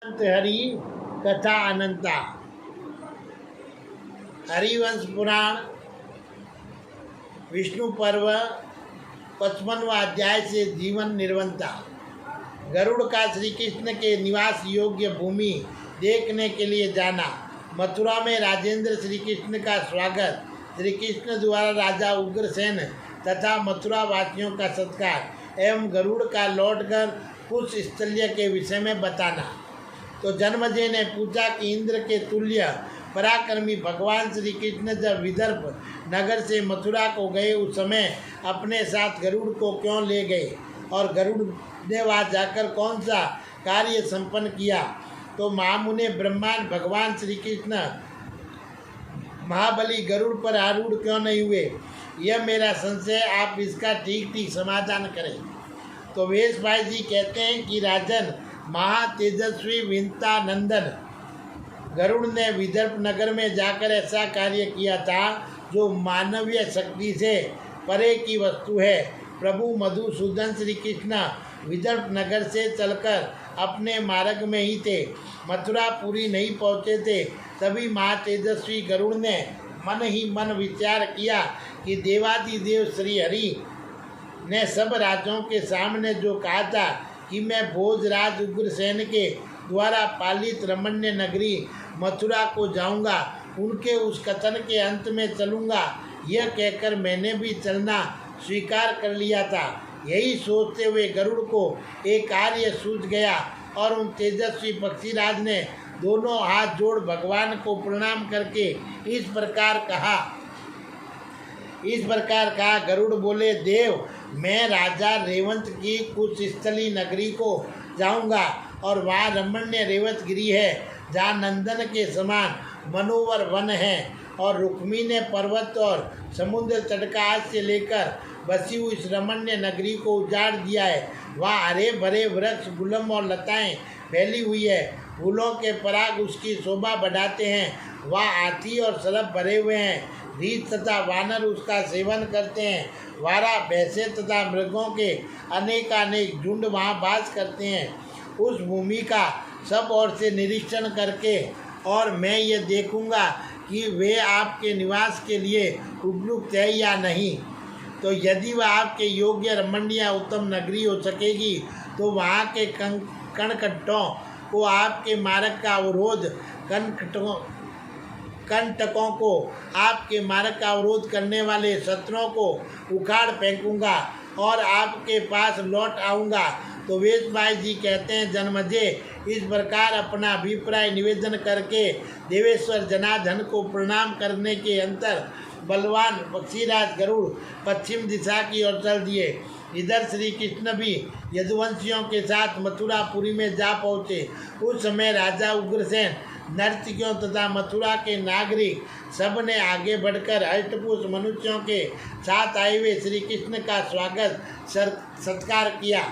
हरि कथा अनंता। हरिवंश पुराण विष्णु पर्व 55वां अध्याय से जीवन निर्वंता। गरुड़ का श्री कृष्ण के निवास योग्य भूमि देखने के लिए जाना। मथुरा में राजेंद्र श्री कृष्ण का स्वागत। श्री कृष्ण द्वारा राजा उग्रसेन तथा मथुरा वासियों का सत्कार एवं गरुड़ का लौटकर कुछ स्थल्य के विषय में बताना। तो जन्मजय ने पूछा कि इंद्र के तुल्य पराक्रमी भगवान श्री कृष्ण जब विदर्भ नगर से मथुरा को गए उस समय अपने साथ गरुड़ को क्यों ले गए और गरुड़ ने वहाँ जाकर कौन सा कार्य संपन्न किया। तो महामुने ब्रह्मांड भगवान श्री कृष्ण महाबली गरुड़ पर आरूढ़ क्यों नहीं हुए, यह मेरा संशय, आप इसका ठीक ठीक समाधान करें। तो वेश भाई जी कहते हैं कि राजन महातेजस्वी विंता नंदन गरुड़ ने विदर्भ नगर में जाकर ऐसा कार्य किया था जो मानवीय शक्ति से परे की वस्तु है। प्रभु मधुसूदन श्री कृष्ण विदर्भ नगर से चलकर अपने मार्ग में ही थे, मथुरापुरी नहीं पहुँचे थे। तभी महातेजस्वी गरुड़ ने मन ही मन विचार किया कि देवादिदेव श्री हरि ने सब राजाओं के सामने जो कहा था कि मैं भोजराज उग्रसेन के द्वारा पालित रमण्य नगरी मथुरा को जाऊंगा, उनके उस कथन के अंत में चलूंगा, यह कहकर मैंने भी चलना स्वीकार कर लिया था। यही सोचते हुए गरुड़ को एक कार्य सूझ गया और उन तेजस्वी पक्षीराज ने दोनों हाथ जोड़ भगवान को प्रणाम करके इस प्रकार कहा। गरुड़ बोले, देव, मैं राजा रेवंत की कुछ स्थली नगरी को जाऊंगा और वहाँ रमण्य रेवत गिरी है, जहाँ नंदन के समान मनोवर वन है और रुक्मी ने पर्वत और समुद्र तट का आज से लेकर बसी हुई इस रमण्य नगरी को उजाड़ दिया है। वहाँ हरे भरे वृक्ष, गुलम और लताएं फैली हुई है, फूलों के पराग उसकी शोभा बढ़ाते हैं। वहाँ हाथी और सरप भरे हुए हैं, रीछ तथा वानर उसका सेवन करते हैं। वारा, भैंसे तथा मृगों के अनेकानेक झुंड वहाँ वास करते हैं। उस भूमि का सब ओर से निरीक्षण करके और मैं ये देखूंगा कि वे आपके निवास के लिए उपयुक्त है या नहीं। तो यदि वह आपके योग्य रमणीय उत्तम नगरी हो सकेगी तो वहाँ के कणकट्टों को आपके मार्ग का अवरोध कंटकों को आपके मार्ग का अवरोध करने वाले शत्रुओं को उखाड़ फेंकूंगा और आपके पास लौट आऊँगा। तो वेश भाई जी कहते हैं, जन्मजय इस प्रकार अपना अभिप्राय निवेदन करके देवेश्वर जनार्दन को प्रणाम करने के अंतर बलवान पक्षीराज गरुड़ पश्चिम दिशा की ओर चल दिए। इधर श्री कृष्ण भी यदुवंशियों के साथ मथुरापुरी में जा पहुँचे। उस समय राजा उग्रसेन, नर्तकियों तथा मथुरा के नागरिक सब ने आगे बढ़कर अष्टपुरुष मनुष्यों के साथ आए हुए श्री कृष्ण का स्वागत सत्कार किया।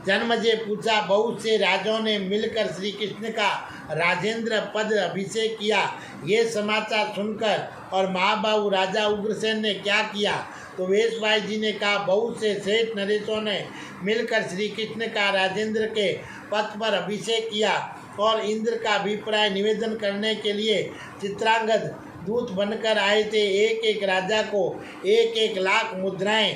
जन्मजय पूछा, बहुत से राजाओं ने मिलकर श्री कृष्ण का राजेंद्र पद अभिषेक किया, ये समाचार सुनकर और महाबाहु राजा उग्रसेन ने क्या किया। तो वेश भाई जी ने कहा, बहुत से श्रेष्ठ नरेशों ने मिलकर श्री कृष्ण का राजेंद्र के पद पर अभिषेक किया और इंद्र का अभिप्राय निवेदन करने के लिए चित्रांगद दूत बनकर आए थे। एक एक राजा को 1-1 लाख मुद्राएं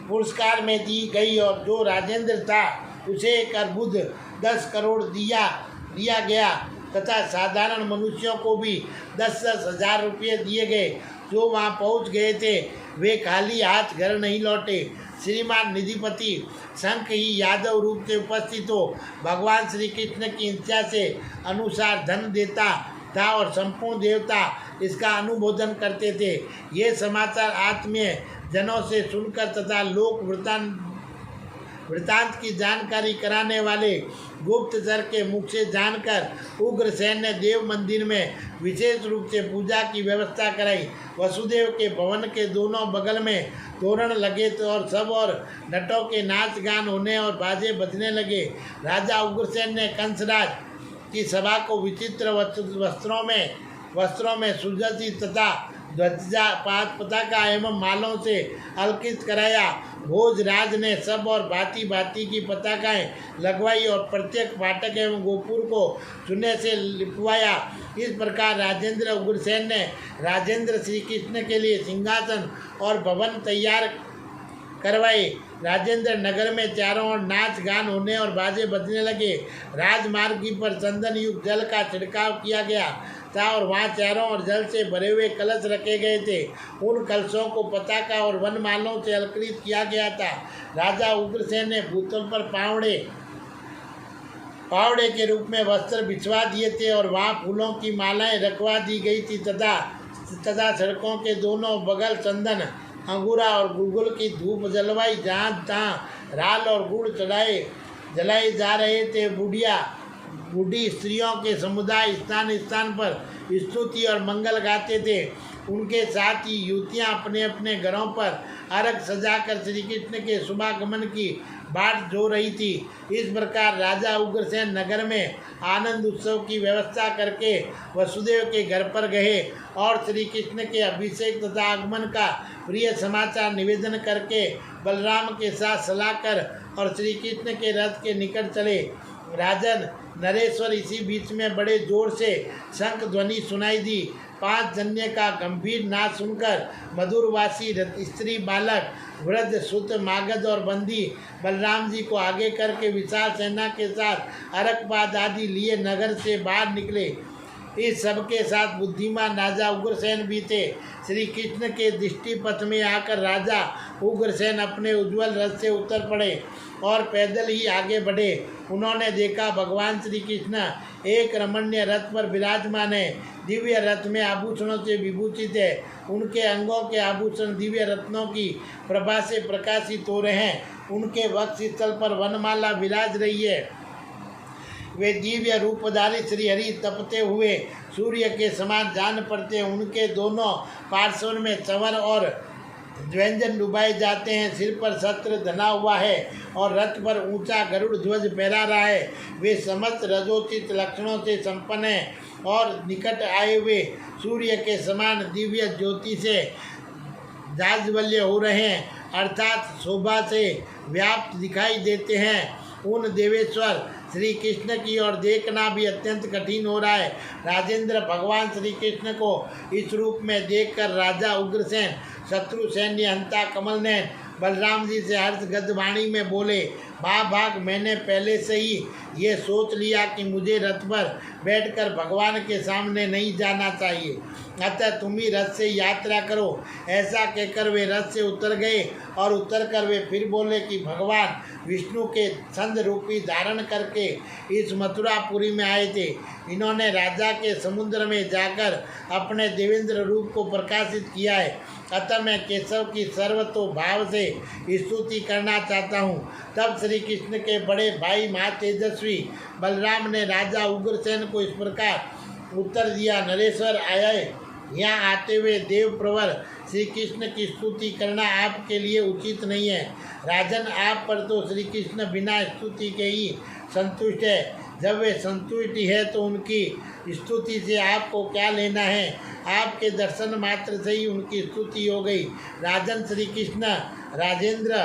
पुरस्कार में दी गई और जो राजेंद्र था उसे एक अर्बुद 10 करोड़ दिया गया तथा साधारण मनुष्यों को भी 10-10 हजार रुपये दिए गए। जो वहां पहुंच गए थे वे खाली हाथ घर नहीं लौटे। श्रीमान निधिपति शंख ही यादव रूप से उपस्थित हो भगवान श्री कृष्ण की इच्छा से अनुसार धन देता था और संपूर्ण देवता इसका अनुमोदन करते थे। ये समाचार आत्मीय जनों से सुनकर तथा लोक वृतांत की जानकारी कराने वाले गुप्तचर के मुख से जानकर उग्रसेन ने देव मंदिर में विशेष रूप से पूजा की व्यवस्था कराई। वसुदेव के भवन के दोनों बगल में तोरण लगे तो और सब और नटों के नाच गान होने और बाजे बजने लगे। राजा उग्रसेन ने कंसराज की सभा को विचित्र वस्त्रों में सुसज्जित तथा ध्वजा पताका एवं मालों से अलंकृत कराया। भोजराज ने सब और भांति भांति की पताकाएं लगवाई और प्रत्येक फाटक एवं गोपुर को चूने से लिपवाया। इस प्रकार राजेंद्र उग्रसेन ने राजेंद्र श्री कृष्ण के लिए सिंहासन और भवन तैयार करवाए। राजेंद्र नगर में चारों ओर नाच गान होने और बाजे बजने लगे। राजमार्ग पर चंदन युक्त जल का छिड़काव किया गया था और वहाँ चारों ओर जल से भरे हुए कलश रखे गए थे। उन कलशों को पताका और वनमालों से अलंकृत किया गया था। राजा उग्रसेन ने भूतल पर पावड़े के रूप में वस्त्र बिछवा दिए थे और वहाँ फूलों की मालाएं रखवा दी गई थी तथा सड़कों के दोनों बगल चंदन अंगूरा और गुलगुल की धूप जलवाई। जहाँ तहाँ राल और गुड़ जलाए जा रहे थे। बूढ़ी स्त्रियों के समुदाय स्थान स्थान पर स्तुति और मंगल गाते थे। उनके साथ ही युवतियाँ अपने अपने घरों पर अर्घ सजाकर श्री कृष्ण के शुभागमन की बाट जो रही थी। इस प्रकार राजा उग्रसेन नगर में आनंद उत्सव की व्यवस्था करके वसुदेव के घर पर गए और श्री कृष्ण के अभिषेक तथा आगमन का प्रिय समाचार निवेदन करके बलराम के साथ सलाह कर और श्री कृष्ण के रथ के निकट चले। राजन नरेश्वर इसी बीच में बड़े जोर से शंख ध्वनि सुनाई दी। 5 जन्य का गंभीर नाद सुनकर मधुरवासी स्त्री बालक वृद्ध सुत मागध और बंदी बलराम जी को आगे करके विशाल सेना के साथ अरकपाद आदि लिए नगर से बाहर निकले। इस सब के साथ बुद्धिमान राजा उग्रसेन भी थे। श्री कृष्ण के दृष्टि पथ में आकर राजा उग्रसेन अपने उज्ज्वल रथ से उतर पड़े और पैदल ही आगे बढ़े। उन्होंने देखा भगवान श्री कृष्ण एक रमणीय रथ पर विराजमान है। दिव्य रथ में आभूषणों से विभूषित है। उनके अंगों के आभूषण दिव्य रत्नों की प्रभा से प्रकाशित हो रहे हैं। उनके वक्ष स्थल पर वनमाला विराज रही है। वे दिव्य रूपधारी श्री हरि तपते हुए सूर्य के समान जान पड़ते हैं। उनके दोनों पार्श्व में चंवर और व्यंजन डुबाए जाते हैं। सिर पर छत्र धना हुआ है और रथ पर ऊंचा गरुड़ ध्वज फहरा रहा है। वे समस्त रजोचित लक्षणों से संपन्न हैं और निकट आए हुए सूर्य के समान दिव्य ज्योति से जाज्वल्य हो रहे हैं, अर्थात शोभा से व्याप्त दिखाई देते हैं। उन देवेश्वर श्री कृष्ण की ओर देखना भी अत्यंत कठिन हो रहा है। राजेंद्र भगवान श्री कृष्ण को इस रूप में देखकर राजा उग्रसेन शत्रु सैन्य हंता कमलनयन बलराम जी से हर्षगद वाणी में बोले, भाग मैंने पहले से ही ये सोच लिया कि मुझे रथ पर बैठकर भगवान के सामने नहीं जाना चाहिए, अतः तुम ही रथ से यात्रा करो। ऐसा कहकर वे रथ से उतर गए और उतरकर वे फिर बोले कि भगवान विष्णु के छंद रूपी धारण करके इस मथुरापुरी में आए थे। इन्होंने राजा के समुद्र में जाकर अपने देवेंद्र रूप को प्रकाशित किया है, अतः मैं केशव की सर्वतो भाव से स्तुति करना चाहता हूँ। तब श्री कृष्ण के बड़े भाई महातेजस्वी बलराम ने राजा उग्रसेन को इस प्रकार उत्तर दिया, नरेश्वर आए यहाँ आते हुए देव प्रवर श्री कृष्ण की स्तुति करना आपके लिए उचित नहीं है। राजन, आप पर तो श्री कृष्ण बिना स्तुति के ही संतुष्ट है। जब वे संतुष्ट है तो उनकी स्तुति से आपको क्या लेना है? आपके दर्शन मात्र से ही उनकी स्तुति हो गई। राजन, श्री कृष्ण राजेंद्र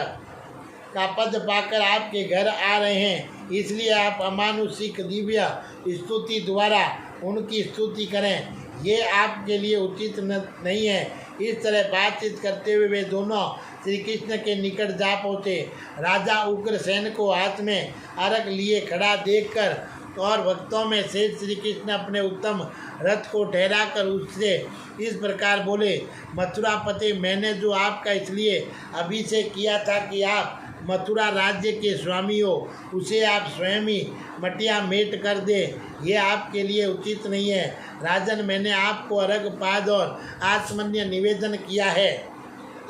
का पद पाकर आपके घर आ रहे हैं, इसलिए आप अमानुषिक दिव्य स्तुति द्वारा उनकी स्तुति करें, ये आपके लिए उचित नहीं है। इस तरह बातचीत करते हुए वे दोनों श्री कृष्ण के निकट जा पहुँचे। राजा उग्रसेन को हाथ में अर्घ लिए खड़ा देखकर और भक्तों में से श्री कृष्ण अपने उत्तम रथ को ठहराकर उससे इस प्रकार बोले, मथुरापति, मैंने जो आपका इसलिए अभिषेक किया था कि आप मथुरा राज्य के स्वामी हो, उसे आप स्वयं ही मटिया मेट कर दे, ये आपके लिए उचित नहीं है। राजन, मैंने आपको अर्घपाद और आचमन्य निवेदन किया है,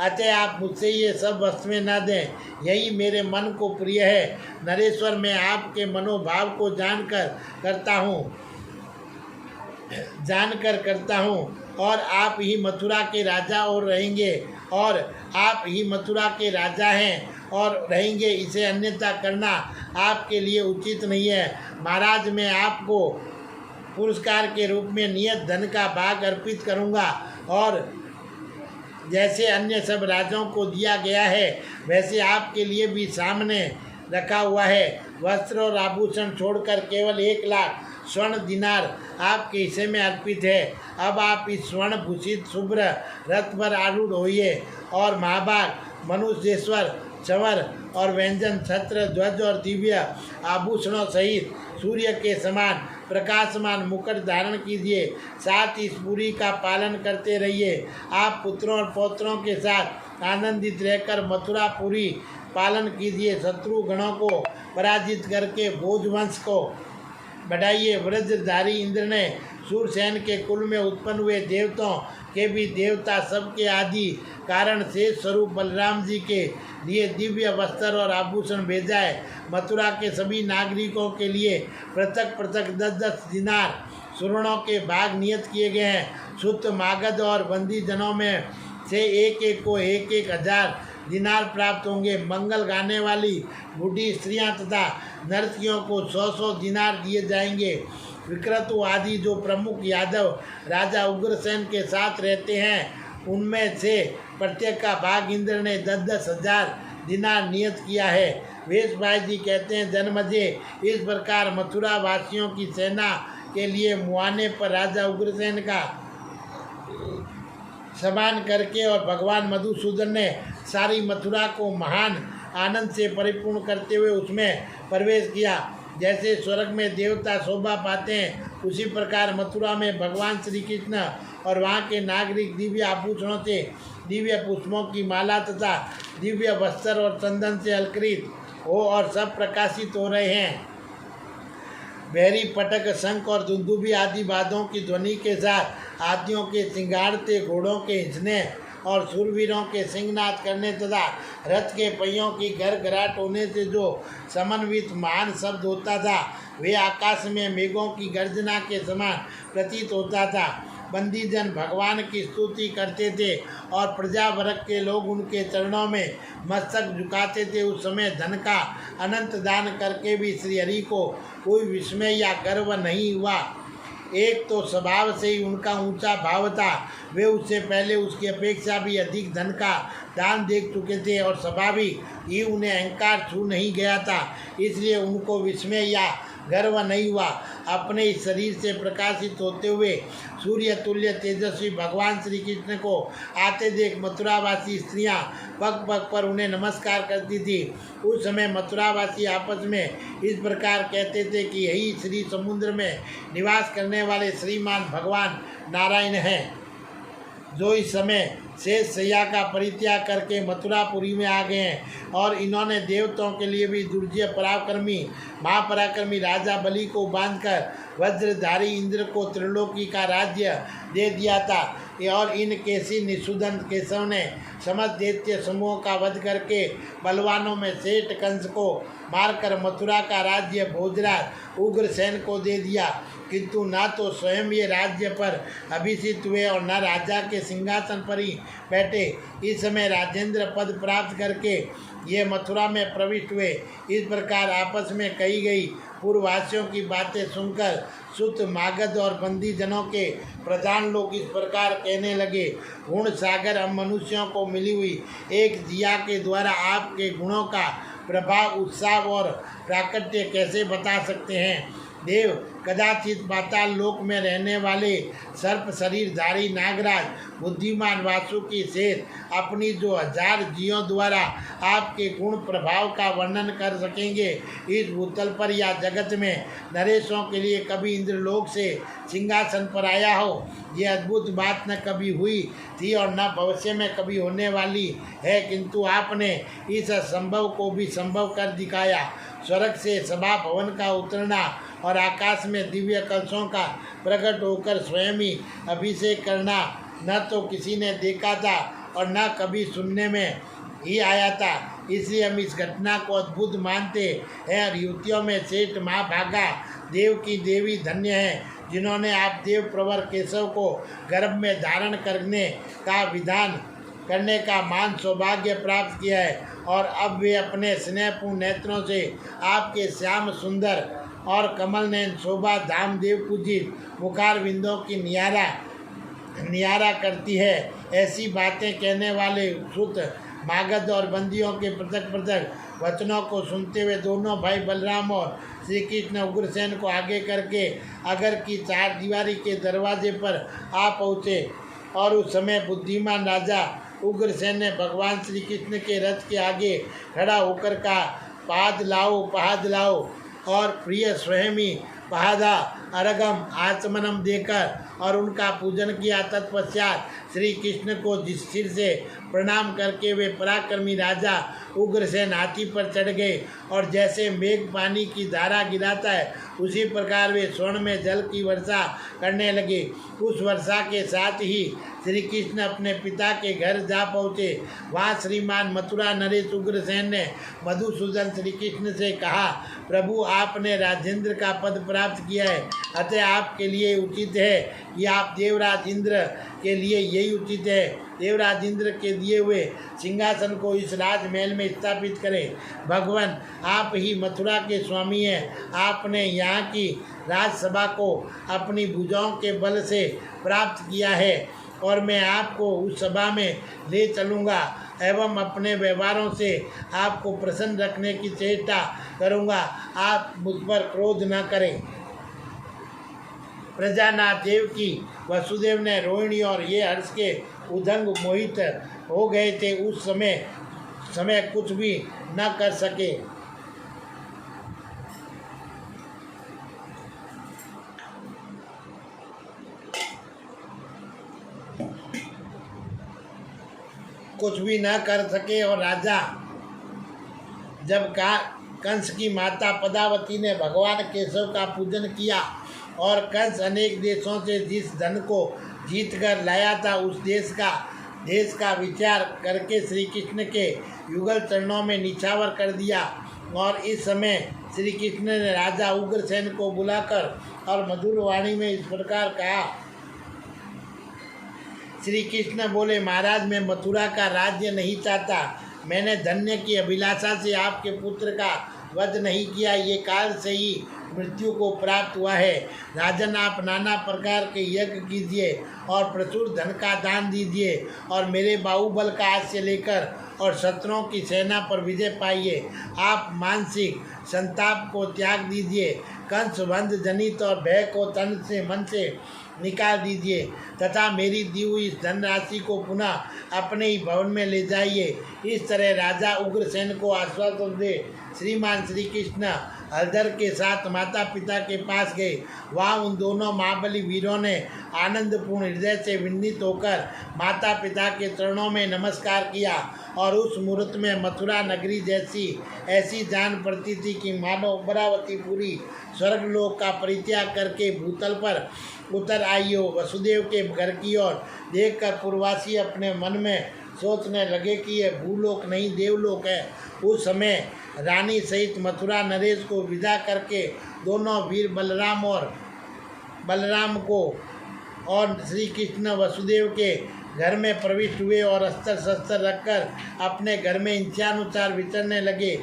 अतः आप मुझसे ये सब वस्तुएं न दें, यही मेरे मन को प्रिय है। नरेश्वर, मैं आपके मनोभाव को जानकर करता हूँ और आप ही मथुरा के राजा और रहेंगे, और आप ही मथुरा के राजा हैं और रहेंगे, इसे अन्यथा करना आपके लिए उचित नहीं है। महाराज, मैं आपको पुरस्कार के रूप में नियत धन का भाग अर्पित करूंगा और जैसे अन्य सब राजाओं को दिया गया है वैसे आपके लिए भी सामने रखा हुआ है। वस्त्र और आभूषण छोड़कर केवल 1,00,000 स्वर्ण दिनार आपके हिस्से में अर्पित है। अब आप इस स्वर्ण भूषित शुभ्र रथ पर आरूढ़ होइए और महाभाग मनुष्येश्वर चंवर और व्यंजन छत्र ध्वज और दिव्य आभूषणों सहित सूर्य के समान प्रकाशमान मुकुट धारण कीजिए। साथ इस पुरी का पालन करते रहिए। आप पुत्रों और पौत्रों के साथ आनंदित रहकर मथुरापुरी पालन कीजिए। शत्रु गणों को पराजित करके भोजवंश को बढ़ाइए। वज्रधारी इंद्र ने सूरसेन के कुल में उत्पन्न हुए देवताओं के भी देवता सबके आदि कारण से स्वरूप बलराम जी के लिए दिव्य वस्त्र और आभूषण भेजा है। मथुरा के सभी नागरिकों के लिए पृथक पृथक 10-10 दिनार सुवर्णों के भाग नियत किए गए हैं। सुत मागध और बंदी जनों में से एक एक को 1,000 दिनार प्राप्त होंगे। मंगल गाने वाली बूढ़ी स्त्रियां तथा नर्तकियों को 100-100 दिनार दिए जाएंगे। विक्रतु आदि जो प्रमुख यादव राजा उग्रसेन के साथ रहते हैं उनमें से प्रत्येक का भाग इंद्र ने 10-10 हजार दिनार नियत किया है। वेश भाई जी कहते हैं, जन्मजे इस प्रकार मथुरा वासियों की सेना के लिए मुआने पर राजा उग्रसेन का सम्मान करके और भगवान मधुसूदन ने सारी मथुरा को महान आनंद से परिपूर्ण करते हुए उसमें प्रवेश किया। जैसे स्वर्ग में देवता शोभा पाते हैं उसी प्रकार मथुरा में भगवान श्री कृष्ण और वहाँ के नागरिक दिव्य आभूषणों से, दिव्य पुष्पों की माला तथा दिव्य वस्त्र और चंदन से अलंकृत हो और सब प्रकाशित हो रहे हैं। बहरी पटक शंख और दुंदुभी आदि वाद्यों की ध्वनि के साथ हाथियों के सिंगारते, घोड़ों के हिंसने और शूरवीरों के सिंहनाद करने तथा रथ के पहियों की गड़गड़ाहट होने से जो समन्वित महान शब्द होता था वे आकाश में मेघों की गर्जना के समान प्रतीत होता था। बंदीजन भगवान की स्तुति करते थे और प्रजा वर्ग के लोग उनके चरणों में मस्तक झुकाते थे। उस समय धन का अनंत दान करके भी श्री हरि को कोई विस्मय या गर्व नहीं हुआ। एक तो स्वभाव से ही उनका ऊंचा भाव था, वे उससे पहले उसकी अपेक्षा भी अधिक धन का दान देख चुके थे और स्वाभाविक ही उन्हें अहंकार छू नहीं गया था, इसलिए उनको विस्मय या गर्व नहीं हुआ। अपने इस शरीर से प्रकाशित होते हुए सूर्य तुल्य तेजस्वी भगवान श्री कृष्ण को आते देख मथुरावासी स्त्रियां पग पग पर उन्हें नमस्कार करती थी। उस समय मथुरावासी आपस में इस प्रकार कहते थे कि यही श्री समुद्र में निवास करने वाले श्रीमान भगवान नारायण हैं, जो इस समय शेष सैया का परित्याग करके मथुरापुरी में आ गए हैं। और इन्होंने देवताओं के लिए भी दुर्जय पराक्रमी महापराक्रमी राजा बलि को बांधकर वज्रधारी इंद्र को त्रिलोकी का राज्य दे दिया था। और इन केसी निषूदन केशव ने समस्त दैत्य समूहों का वध करके बलवानों में सेठ कंस को मारकर मथुरा का राज्य भोजराज उग्रसेन को दे दिया। किंतु न तो स्वयं ये राज्य पर अभिषिक्त हुए और न राजा के सिंहासन पर ही बैठे। इस समय राजेंद्र पद प्राप्त करके ये मथुरा में प्रविष्ट हुए। इस प्रकार आपस में कही गई पूर्ववासियों की बातें सुनकर सुत मागध और बंदी जनों के प्रधान लोग इस प्रकार कहने लगे, गुण सागर हम मनुष्यों को मिली हुई एक जिया के द्वारा आपके गुणों का प्रभाव, उत्साह और प्राकट्य कैसे बता सकते हैं। देव कदाचित पाताल लोक में रहने वाले सर्प शरीरधारी नागराज बुद्धिमान वासुकी शेर अपनी जो 1000 जियों द्वारा आपके गुण प्रभाव का वर्णन कर सकेंगे। इस भूतल पर या जगत में नरेशों के लिए कभी इंद्रलोक से सिंहासन पर आया हो, ये अद्भुत बात न कभी हुई थी और न भविष्य में कभी होने वाली है, किंतु आपने इस असंभव को भी संभव कर दिखाया। स्वर्ग से सभा भवन का उतरना और आकाश में दिव्य कलशों का प्रकट होकर स्वयं ही अभिषेक करना न तो किसी ने देखा था और न कभी सुनने में ही आया था। इसलिए हम इस घटना को अद्भुत मानते हैं और युवतियों में सेठ महाभागा देव की देवी धन्य है, जिन्होंने आप देव प्रवर केशव को गर्भ में धारण करने का विधान करने का मान सौभाग्य प्राप्त किया है। और अब वे अपने स्नेहपूर्ण नेत्रों से आपके श्याम सुंदर और कमल नयन शोभा धाम देव पूजित मुखार बिंदों की नियारा नियारा करती है। ऐसी बातें कहने वाले सुत मागध और बंदियों के पृथक पृथक वचनों को सुनते हुए दोनों भाई बलराम और श्री कृष्ण उग्रसेन को आगे करके अगर की चार दीवारी के दरवाजे पर आ पहुँचे। और उस समय बुद्धिमान राजा उग्रसेन ने भगवान श्री कृष्ण के रथ के आगे खड़ा होकर कहा, पहाद लाओ। और प्रिय स्वयं ही पहादा अर्घम आचमनम देकर और उनका पूजन किया। तत्पश्चात श्री कृष्ण को जिस सिर से प्रणाम करके वे पराक्रमी राजा उग्रसेन हाथी पर चढ़ गए और जैसे मेघ पानी की धारा गिराता है उसी प्रकार वे स्वर्ण में जल की वर्षा करने लगे। उस वर्षा के साथ ही श्री कृष्ण अपने पिता के घर जा पहुँचे। वहाँ श्रीमान मथुरा नरेश उग्रसेन ने मधुसूदन श्री कृष्ण से कहा, प्रभु आपने राजेंद्र का पद प्राप्त किया है, अतः आपके लिए उचित है कि आप देवराज इंद्र के लिए यही उचित है, देवराज इंद्र के दिए हुए सिंहासन को इस राजमहल में स्थापित करें। भगवान आप ही मथुरा के स्वामी हैं, आपने यहाँ की राजसभा को अपनी भुजाओं के बल से प्राप्त किया है और मैं आपको उस सभा में ले चलूँगा एवं अपने व्यवहारों से आपको प्रसन्न रखने की चेष्टा करूँगा। आप मुझ पर क्रोध न करें। प्रजानाथ देव की वसुदेव ने रोहिणी और ये हर्ष के उदंग मोहित हो गए थे। उस समय कुछ भी न कर सके। और राजा जब कंस की माता पदावती ने भगवान केशव का पूजन किया और कंस अनेक देशों से जिस धन को जीत कर लाया था उस देश का विचार करके श्री कृष्ण के युगल चरणों में निछावर कर दिया। और इस समय श्री कृष्ण ने राजा उग्रसेन को बुलाकर और मधुर वाणी में इस प्रकार कहा। श्री कृष्ण बोले, महाराज मैं मथुरा का राज्य नहीं चाहता, मैंने धन्य की अभिलाषा से आपके पुत्र का वध नहीं किया, ये काल से ही मृत्यु को प्राप्त हुआ है। राजन आप नाना प्रकार के यज्ञ कीजिए और प्रचुर धन का दान दीजिए और मेरे बाहुबल का आश्रय लेकर और शत्रुओं की सेना पर विजय पाइए। आप मानसिक संताप को त्याग दीजिए, कंस बंध जनित और भय को तन से मन से निकाल दीजिए तथा मेरी दी हुई इस धनराशि को पुनः अपने ही भवन में ले जाइए। इस तरह राजा उग्रसेन को आश्वासन दे श्रीमान श्री कृष्ण हलधर के साथ माता पिता के पास गए। वहाँ उन दोनों महाबली वीरों ने आनंदपूर्ण हृदय से विनीत होकर माता पिता के चरणों में नमस्कार किया और उस मुहूर्त में मथुरा नगरी जैसी ऐसी जान पड़ती थी कि मानो अमरावती पूरी स्वर्गलोक का परित्याग करके भूतल पर उतर आई हो। वसुदेव के घर की ओर देखकर पूर्ववासी अपने मन में सोचने लगे कि यह भूलोक नहीं देवलोक है। उस समय रानी सहित मथुरा नरेश को विदा करके दोनों वीर बलराम को और श्री कृष्ण वसुदेव के घर में प्रविष्ट हुए और अस्त्र शस्त्र रखकर अपने घर में इच्छानुसार विचरने लगे।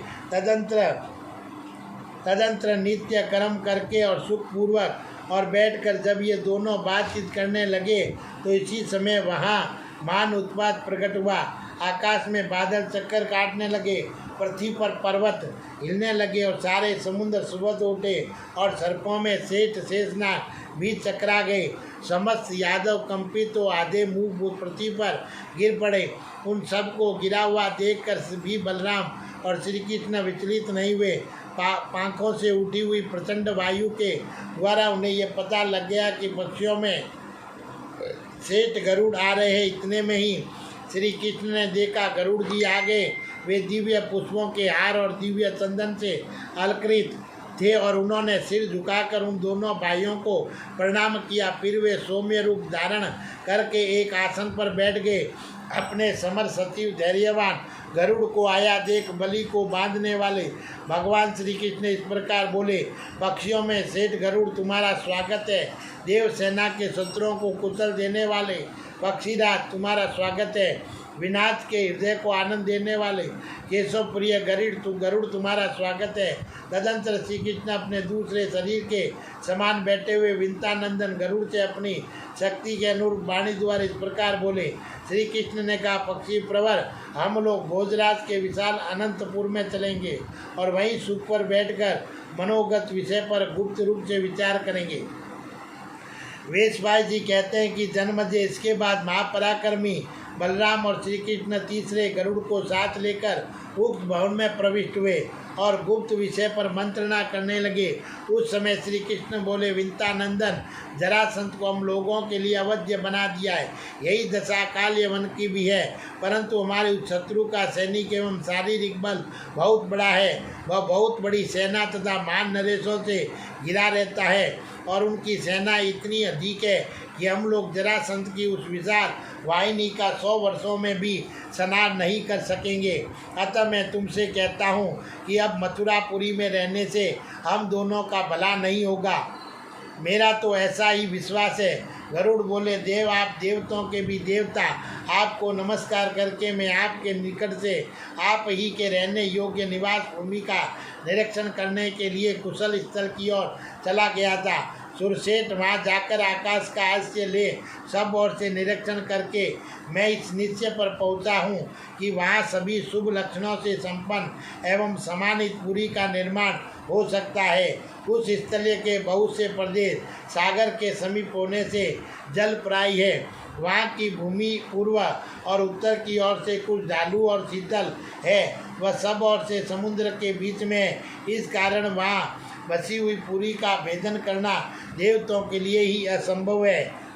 तदंतर नित्य कर्म करके और सुखपूर्वक और बैठकर जब ये दोनों बातचीत करने लगे तो इसी समय वहाँ मान उत्पात प्रकट हुआ। आकाश में बादल चक्कर काटने लगे, पृथ्वी पर पर्वत हिलने लगे और सारे समुद्र सुबह उठे और सर्पों में सेठ शेषनाग भी चकरा गए। समस्त यादव कंपित तो आधे मुँह पृथ्वी पर गिर पड़े। उन सब को गिरा हुआ देखकर भी बलराम और श्री कृष्ण विचलित नहीं हुए। पंखों से उठी हुई प्रचंड वायु के द्वारा उन्हें यह पता लग गया कि पक्षियों में सेठ गरुड़ आ रहे हैं। इतने में ही श्री कृष्ण ने देखा गरुड़ जी आ गए। वे दिव्य पुष्पों के हार और दिव्य चंदन से अलंकृत थे और उन्होंने सिर झुकाकर उन दोनों भाइयों को प्रणाम किया। फिर वे सौम्य रूप धारण करके एक आसन पर बैठ गए। अपने समर सचिव धैर्यवान गरुड़ को आया देख बलि को बांधने वाले भगवान श्री कृष्ण इस प्रकार बोले, पक्षियों में सेठ गरुड़ तुम्हारा स्वागत है। देव सेना के शत्रुओं को कुचल देने वाले पक्षीराज तुम्हारा स्वागत है। विनाश के हृदय को आनंद देने वाले केशव प्रिय गरुड़ तुम्हारा स्वागत है। तदंतर श्री कृष्ण अपने दूसरे शरीर के समान बैठे हुए विंतानंदन गरुड़ से अपनी शक्ति के अनुरूप वाणी द्वारा इस प्रकार बोले। श्री कृष्ण ने कहा, पक्षी प्रवर, हम लोग भोजराज के विशाल अनंतपुर में चलेंगे और वहीं सुख पर बैठकर मनोगत विषय पर गुप्त रूप से विचार करेंगे। वेशभाई जी कहते हैं कि जन्मजय इसके बाद महापराक्रमी बलराम और श्री कृष्ण तीसरे गरुड़ को साथ लेकर उक्त भवन में प्रविष्ट हुए और गुप्त विषय पर मंत्रणा करने लगे। उस समय श्री कृष्ण बोले, विंतानंदन, जरासंध को हम लोगों के लिए अवध्य बना दिया है। यही दशा काल यवन की भी है, परंतु हमारे उस शत्रु का सैनिक एवं शारीरिक बल बहुत बड़ा है। वह बहुत बड़ी सेना तथा मान नरेशों से घिरा रहता है और उनकी सेना इतनी अधिक है कि हम लोग जरासंध की उस विशाल वाहिनी का 100 वर्षों में भी संहार नहीं कर सकेंगे। अतः मैं तुमसे कहता हूँ कि अब मथुरापुरी में रहने से हम दोनों का भला नहीं होगा। मेरा तो ऐसा ही विश्वास है। गरुड़ बोले, देव, आप देवताओं के भी देवता, आपको नमस्कार करके मैं आपके निकट से आप ही के रहने योग्य निवास भूमि का निरीक्षण करने के लिए कुशल स्थल की ओर चला गया था। सुरसेठ वहाँ जाकर आकाश का आश्चर्य ले सब ओर से निरीक्षण करके मैं इस निश्चय पर पहुँचा हूँ कि वहाँ सभी शुभ लक्षणों से संपन्न एवं सम्मानित पुरी का निर्माण हो सकता है। उस स्थल के बहुत से प्रदेश सागर के समीप होने से जलप्रायी है। वहाँ की भूमि पूर्व और उत्तर की ओर से कुछ ढालू और शीतल है। वह सब ओर से समुद्र के बीच में है। इस कारण वहाँ बसी हुई पुरी का भेदन करना देवताओं के लिए ही असंभव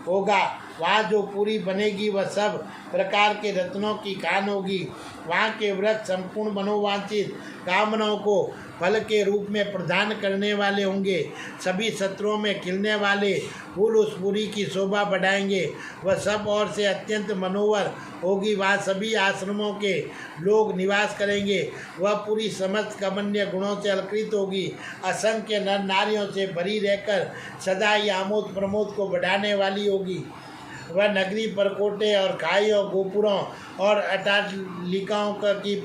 होगा। वहाँ जो पुरी बनेगी वह सब प्रकार के रत्नों की खान होगी। वहाँ के वृक्ष संपूर्ण मनोवांछित कामनाओं को फल के रूप में प्रदान करने वाले होंगे। सभी सत्रों में खिलने वाले फूल उस पुरी की शोभा बढ़ाएंगे। वह सब ओर से अत्यंत मनोहर होगी। वहाँ सभी आश्रमों के लोग निवास करेंगे। वह पूरी समस्त कमनीय गुणों से अलकृत होगी। असंख्य नर नारियों से भरी रहकर सदा ही आमोद प्रमोद को बढ़ाने वाली होगी। वह नगरी परकोटे और खाइयों, गोपुरों और अट्टालिकाओं की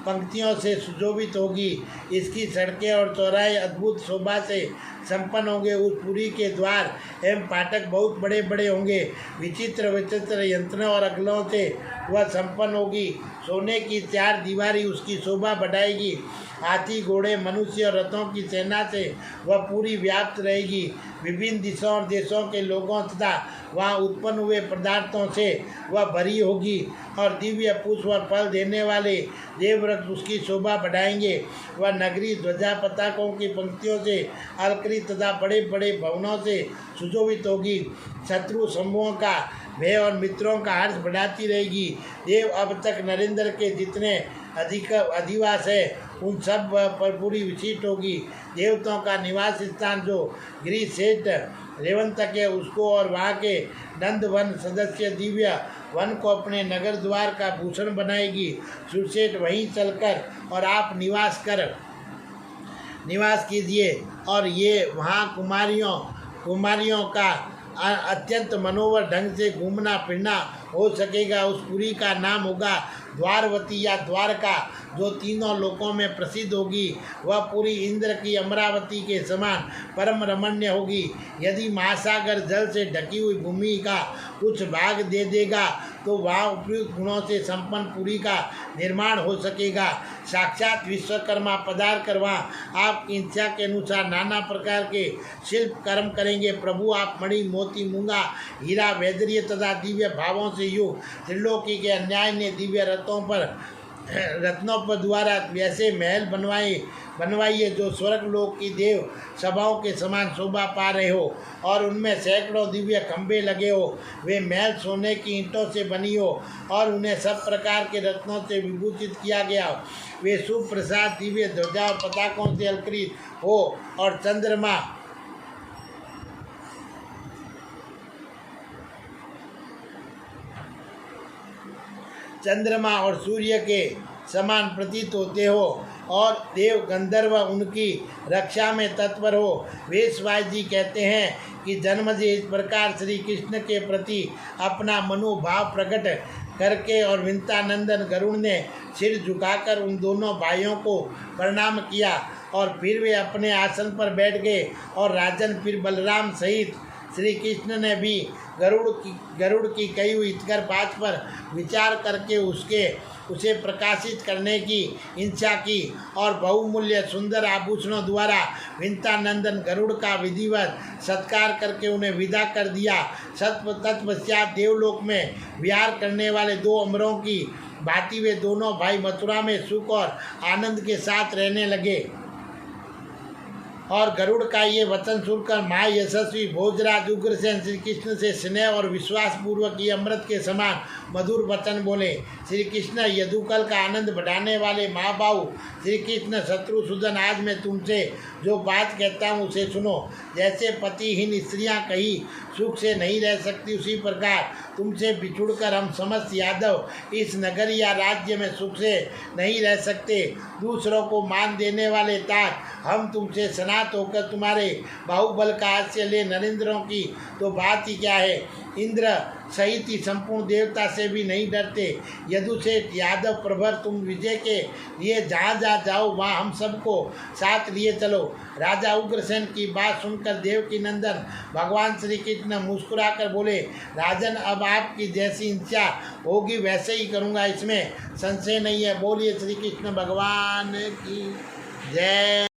पंक्तियों से सुशोभित होगी। इसकी सड़कें और चौराहे अद्भुत शोभा से संपन्न होंगे। उस पुरी के द्वार एवं फाटक बहुत बड़े बड़े होंगे। विचित्र विचित्र यंत्रों और अगलों से वह संपन्न होगी। सोने की 4 दीवारी उसकी शोभा बढ़ाएगी। हाथी, घोड़े, मनुष्य और रथों की सेना से वह पूरी व्याप्त रहेगी। विभिन्न दिशाओं और देशों के लोगों तथा वहाँ उत्पन्न हुए पदार्थों से वह भरी होगी और दिव्य पुष्प और फल देने वाले देववृक्ष उसकी शोभा बढ़ाएंगे। वह नगरी ध्वजा पताकों की पंक्तियों से अलकृत तथा बड़े बड़े भवनों से सुशोभित होगी। शत्रु समूहों का भय और मित्रों का हर्ष बढ़ाती रहेगी। देव अब तक नरेंद्र के जितने अधिवास है उन सब पर पूरी विशिष्ट होगी। देवताओं का निवास स्थान जो गिरी सेठ रेवंत के उसको और वहाँ के नंद वन सदस्य दिव्य वन को अपने नगर द्वार का भूषण बनाएगी। सुरसेठ वहीं चलकर और आप निवास कीजिए और ये वहाँ कुमारियों का अत्यंत मनोहर ढंग से घूमना फिरना हो सकेगा। उस पुरी का नाम होगा द्वारवती या द्वारका, जो तीनों लोकों में प्रसिद्ध होगी। वह पूरी इंद्र की अमरावती के समान परम रमणीय होगी। यदि महासागर जल से ढकी हुई भूमि का कुछ भाग दे देगा तो वहाँ उपयुक्त गुणों से संपन्न पुरी का निर्माण हो सकेगा। साक्षात विश्वकर्मा पधार कर वहाँ आपकी इच्छा के अनुसार नाना प्रकार के शिल्प कर्म करेंगे। प्रभु, आप मणि, मोती, मूंगा, हीरा, वैदर्य तथा दिव्य भावों से युक्त त्रिलोकी के अन्याय ने दिव्य रत्नों पर द्वारा वैसे महल बनवाइए जो स्वर्ग लोक की देव सभाओं के समान शोभा पा रहे हो और उनमें सैकड़ों दिव्य खंभे लगे हो। वे महल सोने की ईंटों से बनी हो और उन्हें सब प्रकार के रत्नों से विभूषित किया गया हो। वे शुभ प्रसाद दिव्य ध्वजा और पताकों से अलकृत हो और चंद्रमा और सूर्य के समान प्रतीत होते हो और देव गंधर्व उनकी रक्षा में तत्पर हो। वेशवास जी कहते हैं कि जन्म से इस प्रकार श्री कृष्ण के प्रति अपना मनोभाव प्रकट करके और विंतानंदन गरुड़ ने सिर झुकाकर उन दोनों भाइयों को प्रणाम किया और फिर वे अपने आसन पर बैठ गए। और राजन फिर बलराम सहित श्री कृष्ण ने भी गरुड़ की कही हुई हितकर बात पर विचार करके उसे प्रकाशित करने की इच्छा की और बहुमूल्य सुंदर आभूषणों द्वारा विंतानंदन गरुड़ का विधिवत सत्कार करके उन्हें विदा कर दिया। तत्पश्चात देवलोक में विहार करने वाले दो अमरों की भांति वे दोनों भाई मथुरा में सुख और आनंद के साथ रहने लगे। और गरुड़ का ये वचन सुनकर महायशस्वी भोजराज उग्रसेन श्री कृष्ण से स्नेह और विश्वास पूर्वक ये अमृत के समान मधुर वचन बोले। श्री कृष्ण यदुकल का आनंद बढ़ाने वाले महाबाहु श्री कृष्ण शत्रुसूदन, आज मैं तुमसे जो बात कहता हूँ उसे सुनो। जैसे पतिहीन स्त्रियाँ कहीं सुख से नहीं रह सकती, उसी प्रकार तुमसे बिछुड़कर हम समस्त यादव इस नगर या राज्य में सुख से नहीं रह सकते। दूसरों को मान देने वाले तात हम तुमसे सनात होकर तुम्हारे बाहुबल का हास्य ले नरेंद्रों की तो बात ही क्या है। इंद्र सहित ही संपूर्ण देवता से भी नहीं डरते। यदुसेठ यादव प्रभर, तुम विजय के लिए जहाँ जहाँ जाओ वहाँ हम सबको साथ लिए चलो। राजा उग्रसेन की बात सुनकर देवकी नंदन भगवान श्री कृष्ण मुस्कुराकर बोले, राजन अब आपकी जैसी इच्छा होगी वैसे ही करूँगा, इसमें संशय नहीं है। बोलिए श्री कृष्ण भगवान की जय।